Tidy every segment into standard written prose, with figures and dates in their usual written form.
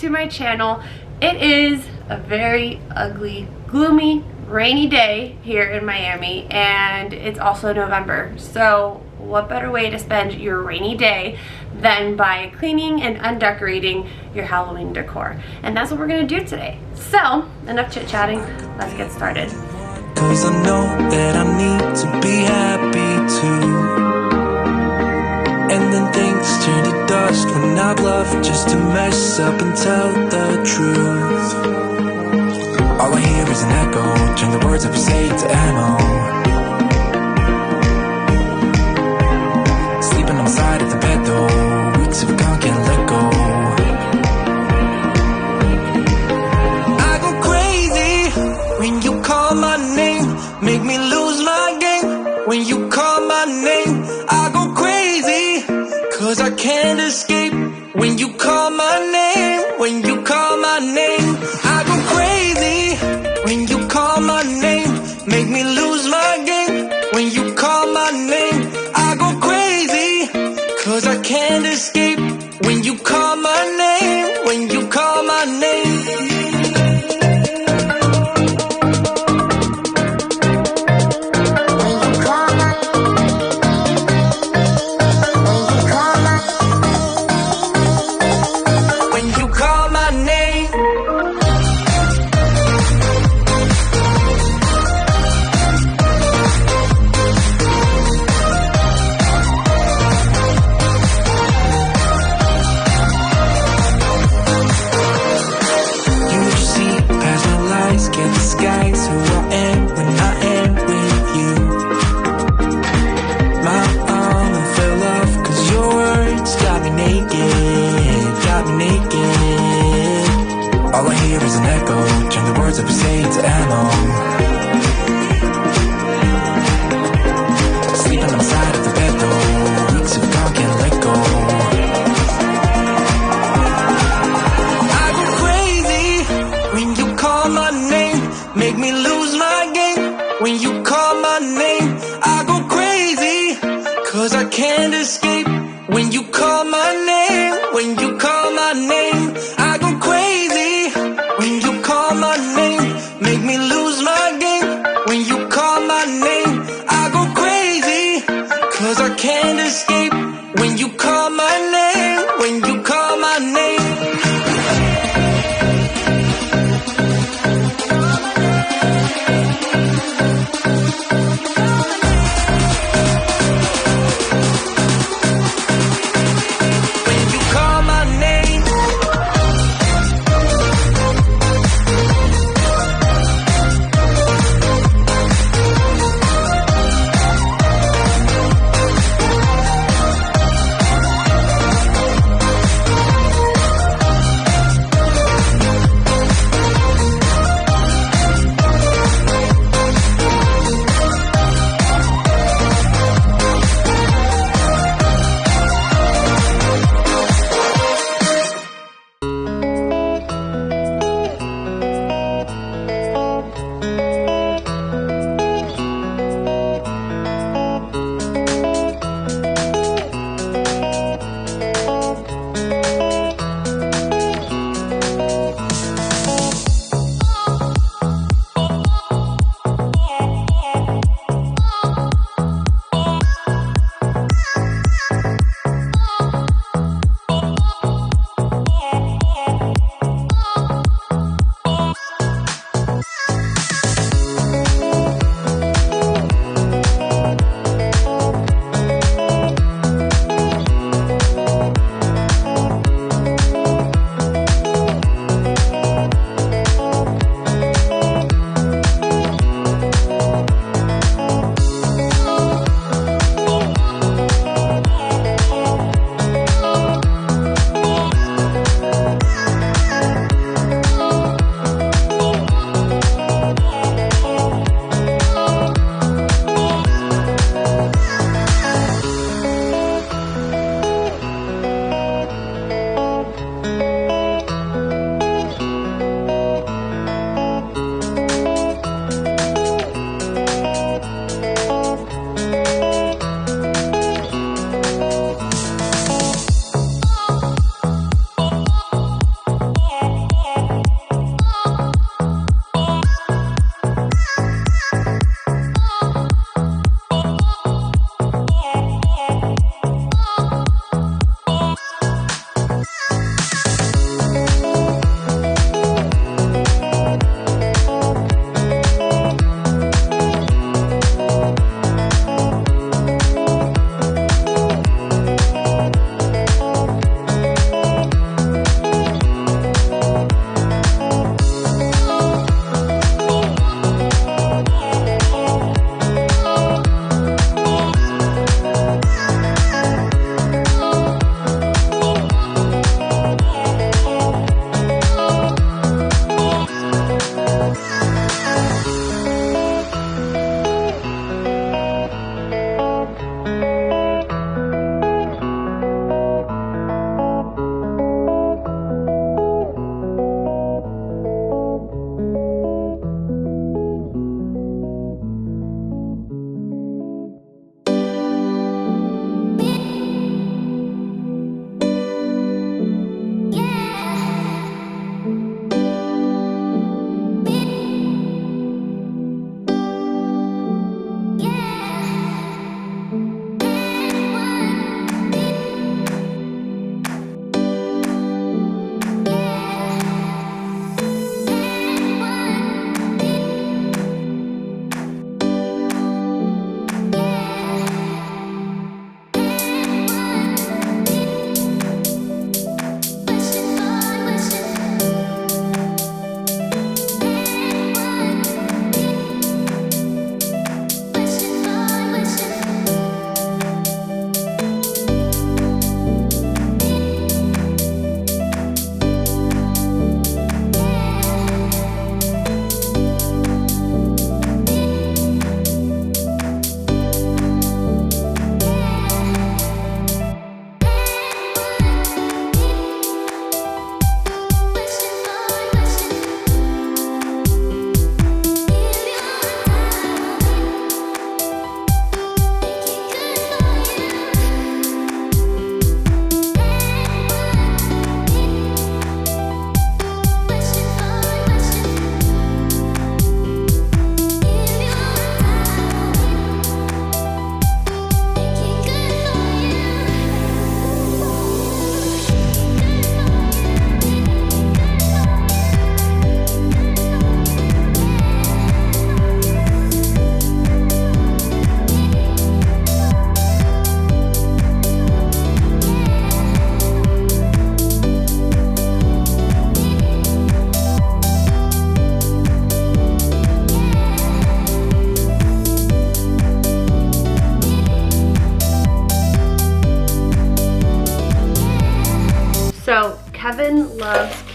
to my channel. It is a very ugly, gloomy, rainy day here in Miami, and it's also November. So what better way to spend your rainy day than by cleaning and undecorating your Halloween decor? And that's what we're gonna do today. So enough chit-chatting, let's get started. 'Cause I know that I need to be happy too. And then things turn to dust when I bluff just to mess up and tell the truth. All I hear is an echo, turn the words of say to ammo. Sleeping on the side of the bed though, weeks of gone can't let go. I go crazy when you call my name, make me lose my game. When you call my name, I go crazy, 'cause I can't escape. When you call my name, when you call my name, I go crazy. When you call my name, make me lose my game. When you call my name, I go crazy, 'cause I can't escape. When you call my name, when you call my name. Can't disguise who I am when I am with you. My armor fell off 'cause your words got me naked, got me naked. All I hear is an echo, turn the words of say to ammo. Sleeping on the side of the bed though, weeks of gone can't let go. I go crazy when you call my name, make me lose my game. When you call my name, I go crazy, 'cause I can't escape. When you call my name, when you call my name, I go crazy. When you call my name, make me lose my game. When you call my name, I go crazy, 'cause I can't escape. When you call my name, when you call my name.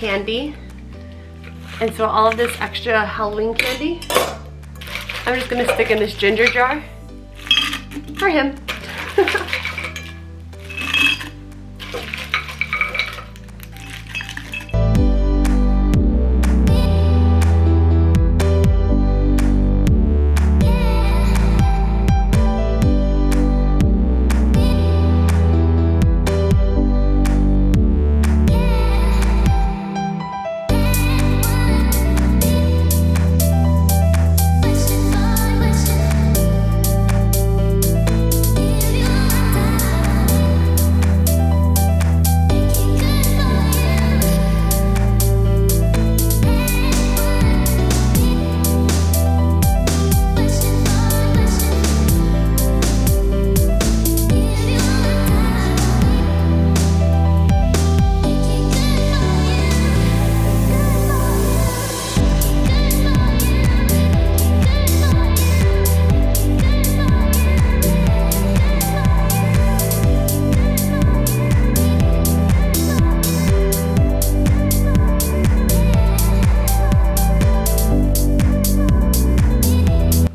candy. And so all of this extra Halloween candy, I'm just gonna stick in this ginger jar for him.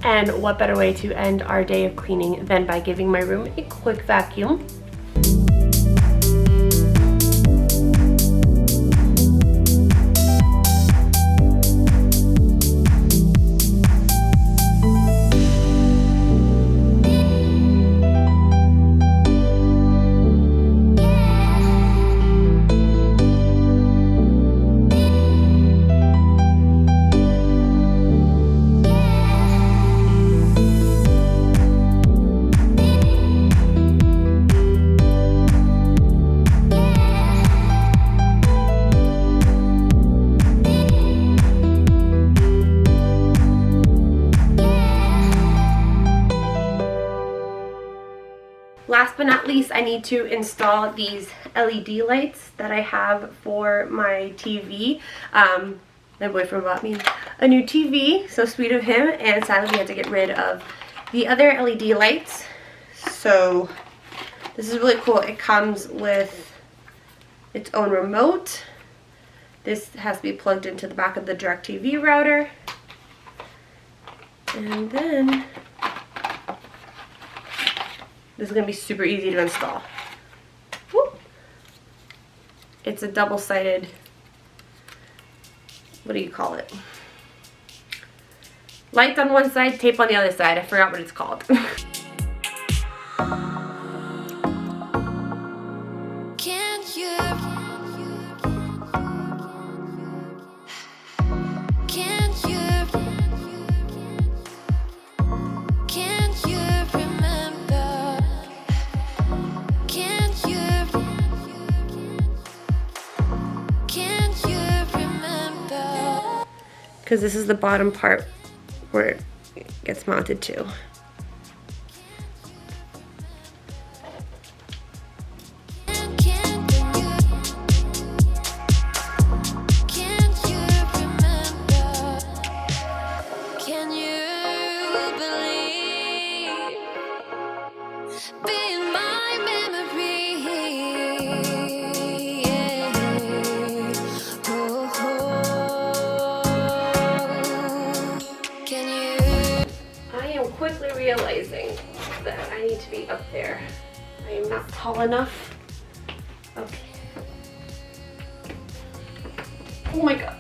And what better way to end our day of cleaning than by giving my room a quick vacuum. Last but not least, I need to install these LED lights that I have for my TV. My boyfriend bought me a new TV, so sweet of him, and sadly we had to get rid of the other LED lights. So this is really cool. It comes with its own remote. This has to be plugged into the back of the DirecTV router. And then this is going to be super easy to install. Whoop. It's a double-sided, what do you call it? Lights on one side, tape on the other side. I forgot what it's called. Because this is the bottom part where it gets mounted to. Quickly realizing that I need to be up there. I am not tall enough. Okay. Oh my god.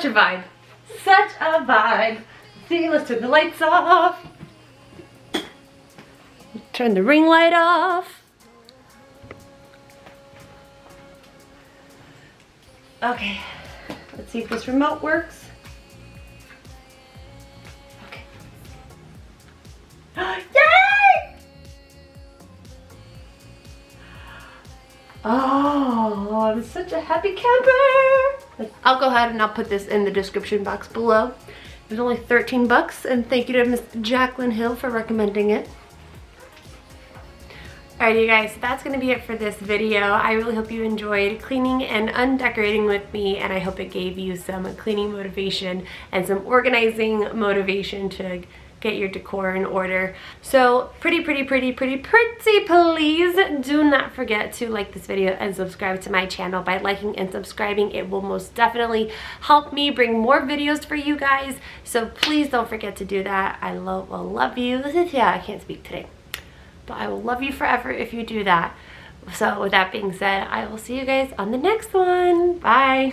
a vibe. Such a vibe. See, let's turn the lights off. Turn the ring light off. Okay, let's see if this remote works. Okay. Yay! Oh, I'm such a happy camper. I'll go ahead and I'll put this in the description box below. It was only 13 bucks, and thank you to Miss Jacqueline Hill for recommending it. Alright, you guys, so that's going to be it for this video. I really hope you enjoyed cleaning and undecorating with me, and I hope it gave you some cleaning motivation and some organizing motivation to get your decor in order. So pretty please do not forget to like this video and subscribe to my channel. By liking and subscribing, it will most definitely help me bring more videos for you guys. So please don't forget to do that. I will love you. Yeah, I can't speak today. But I will love you forever if you do that. So with that being said, I will see you guys on the next one. Bye.